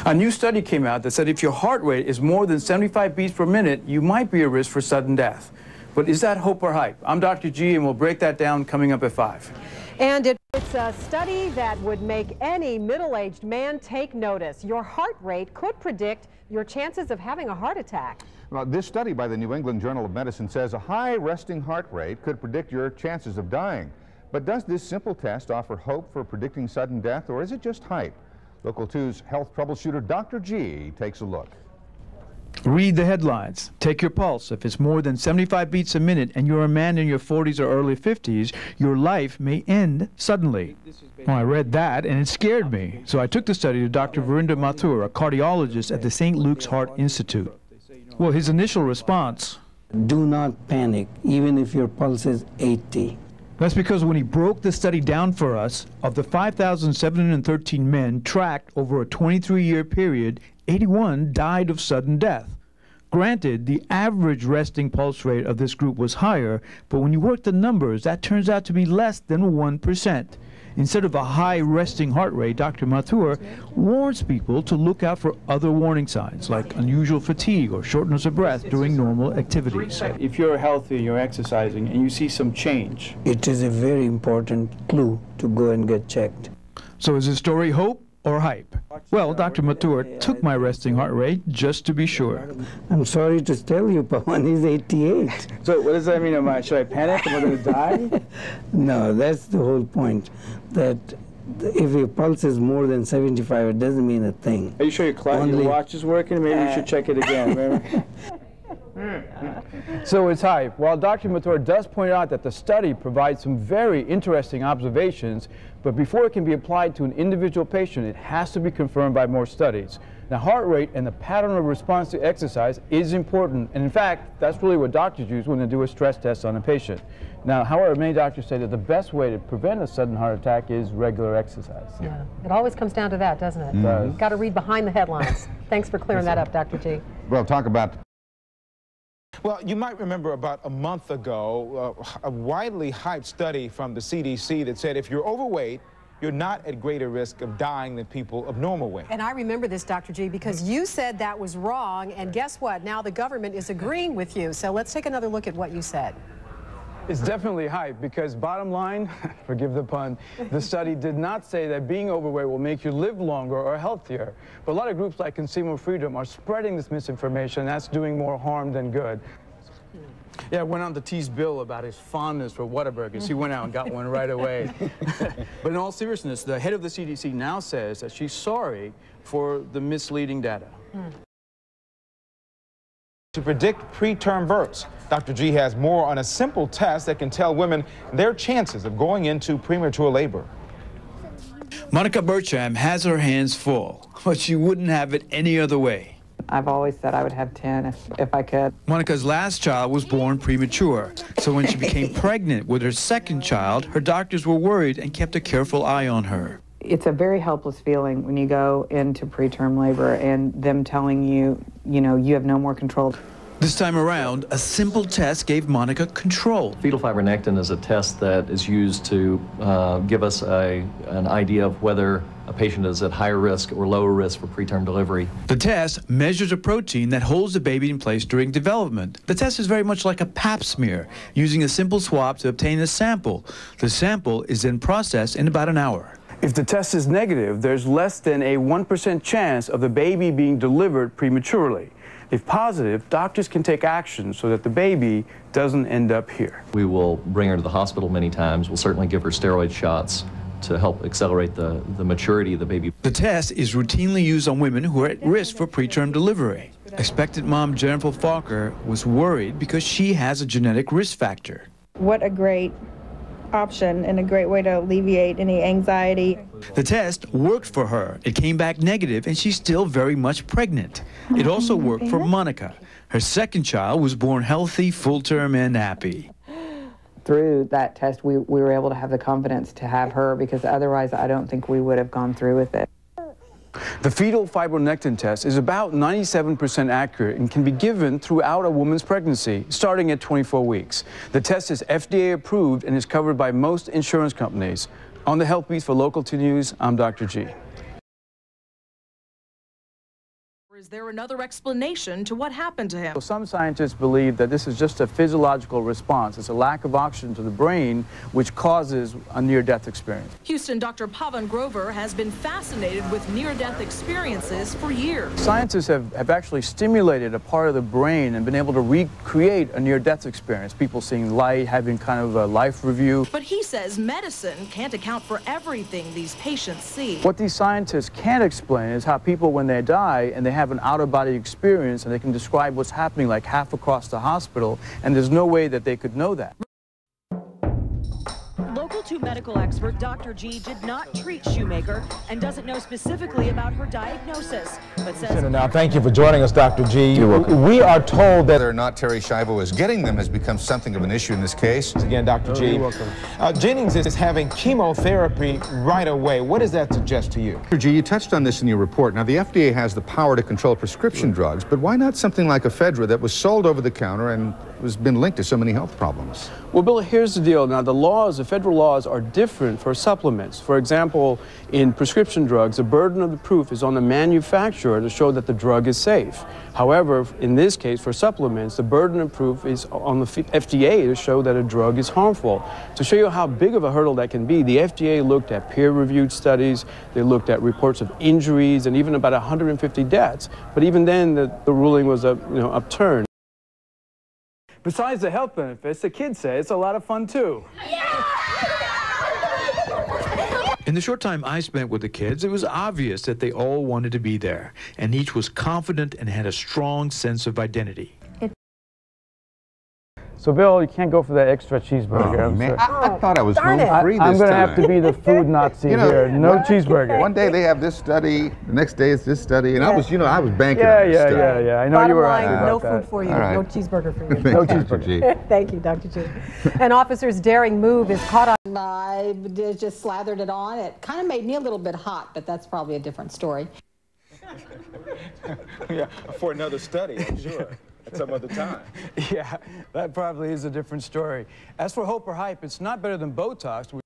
A new study came out that said if your heart rate is more than 75 beats per minute, you might be at risk for sudden death. But is that hope or hype? I'm Dr. G, and we'll break that down coming up at 5. And it's a study that would make any middle-aged man take notice. Your heart rate could predict your chances of having a heart attack. Well, this study by the New England Journal of Medicine says a high resting heart rate could predict your chances of dying. But does this simple test offer hope for predicting sudden death, or is it just hype? Local 2's health troubleshooter Dr. G takes a look. Read the headlines. Take your pulse. If it's more than 75 beats a minute and you're a man in your 40s or early 50s, your life may end suddenly. Well, I read that and it scared me. So I took the study to Dr. Verinder Mathur, a cardiologist at the St. Luke's Heart Institute. Well, his initial response: do not panic, even if your pulse is 80. That's because when he broke the study down for us, of the 5,713 men tracked over a 23-year period, 81 died of sudden death. Granted, the average resting pulse rate of this group was higher, but when you work the numbers, that turns out to be less than 1%. Instead of a high resting heart rate, Dr. Mathur warns people to look out for other warning signs like unusual fatigue or shortness of breath during normal activities. If you're healthy, you're exercising, and you see some change, it is a very important clue to go and get checked. So is this story hope or hype? Well, Dr. Mathur took my resting heart rate just to be sure. I'm sorry to tell you, Pawan is 88. So what does that mean? Should I panic? Am I going to die? No, that's the whole point. That if your pulse is more than 75, it doesn't mean a thing. Are you sure your watch is working? Maybe you should check it again. Remember? So it's hype. While Dr. Mathur does point out that the study provides some very interesting observations, but before it can be applied to an individual patient, it has to be confirmed by more studies. Now, heart rate and the pattern of response to exercise is important, and in fact, that's really what doctors use when they do a stress test on a patient. Now, however, many doctors say that the best way to prevent a sudden heart attack is regular exercise. Yeah, it always comes down to that, doesn't it? You've got to read behind the headlines. Thanks for clearing that up, Dr. G. Well, talk about... Well, you might remember about a month ago, a widely hyped study from the CDC that said if you're overweight, you're not at greater risk of dying than people of normal weight. And I remember this, Dr. G, because you said that was wrong, and guess what? Now the government is agreeing with you. So let's take another look at what you said. It's definitely hype because bottom line, forgive the pun, the study did not say that being overweight will make you live longer or healthier. But a lot of groups like Consumer Freedom are spreading this misinformation. That's doing more harm than good. Yeah, I went on to tease Bill about his fondness for Whataburgers. He went out and got one right away. But in all seriousness, the head of the CDC now says that she's sorry for the misleading data. To predict preterm births, Dr. G has more on a simple test that can tell women their chances of going into premature labor. Monica Bertram has her hands full, but she wouldn't have it any other way. I've always said I would have 10 if I could. Monica's last child was born premature, so when she became pregnant with her second child, her doctors were worried and kept a careful eye on her. It's a very helpless feeling when you go into preterm labor and them telling you, you have no more control. This time around, a simple test gave Monica control. Fetal fibronectin is a test that is used to give us an idea of whether a patient is at higher risk or lower risk for preterm delivery. The test measures a protein that holds the baby in place during development. The test is very much like a pap smear, using a simple swab to obtain a sample. The sample is then processed in about an hour. If the test is negative, there's less than a 1% chance of the baby being delivered prematurely. If positive, doctors can take action so that the baby doesn't end up here. We will bring her to the hospital many times. We'll certainly give her steroid shots to help accelerate the maturity of the baby. The test is routinely used on women who are at risk for preterm delivery. Expectant mom Jennifer Falker was worried because she has a genetic risk factor. What a great option and a great way to alleviate any anxiety. The test worked for her. It came back negative and she's still very much pregnant. It also worked for Monica. Her second child was born healthy, full term, and happy. Through that test, we were able to have the confidence to have her, because otherwise I don't think we would have gone through with it. The fetal fibronectin test is about 97% accurate and can be given throughout a woman's pregnancy, starting at 24 weeks. The test is FDA approved and is covered by most insurance companies. On the Health Beat for Local 2 News, I'm Dr. G. Is there another explanation to what happened to him? Well, some scientists believe that this is just a physiological response. It's a lack of oxygen to the brain which causes a near-death experience. Houston Dr. Pavan Grover has been fascinated with near-death experiences for years. Scientists have actually stimulated a part of the brain and been able to recreate a near-death experience. People seeing light, having kind of a life review. But he says medicine can't account for everything these patients see. What these scientists can't explain is how people, when they die and they have an out-of-body experience and they can describe what's happening like half across the hospital, and there's no way that they could know that. Local 2 medical expert Dr. G did not treat Shoemaker and doesn't know specifically about her diagnosis, but says... Now, thank you for joining us, Dr. G. You're welcome. We are told that... Whether or not Terri Schiavo is getting them has become something of an issue in this case. Again, Dr. G. You're welcome. Jennings is having chemotherapy right away. What does that suggest to you? Dr. G, you touched on this in your report. Now, the FDA has the power to control prescription drugs, but why not something like ephedra that was sold over the counter and has been linked to so many health problems? Well, Bill, here's the deal. Now, the federal laws are different for supplements. For example, in prescription drugs, the burden of the proof is on the manufacturer to show that the drug is safe. However, in this case, for supplements, the burden of proof is on the FDA to show that a drug is harmful. To show you how big of a hurdle that can be, the FDA looked at peer-reviewed studies, they looked at reports of injuries, and even about 150 deaths. But even then, the ruling was upturned. Besides the health benefits, the kids say it's a lot of fun too. In the short time I spent with the kids, it was obvious that they all wanted to be there, and each was confident and had a strong sense of identity. So, Bill, you can't go for that extra cheeseburger. Oh, man. I thought I was home free this time. I'm going to have to be the food Nazi here. No cheeseburger. One day they have this study, the next day it's this study, and I was banking on this study. Yeah. I know you were happy about no that. food for you, Right. no cheeseburger for you. No cheeseburger. Thank you, Dr. G. An officer's daring move is caught on. I just slathered it on. It kind of made me a little bit hot, but that's probably a different story. Yeah, for another study, I'm sure. At some other time. Yeah, that probably is a different story. As for hope or hype, it's not better than Botox.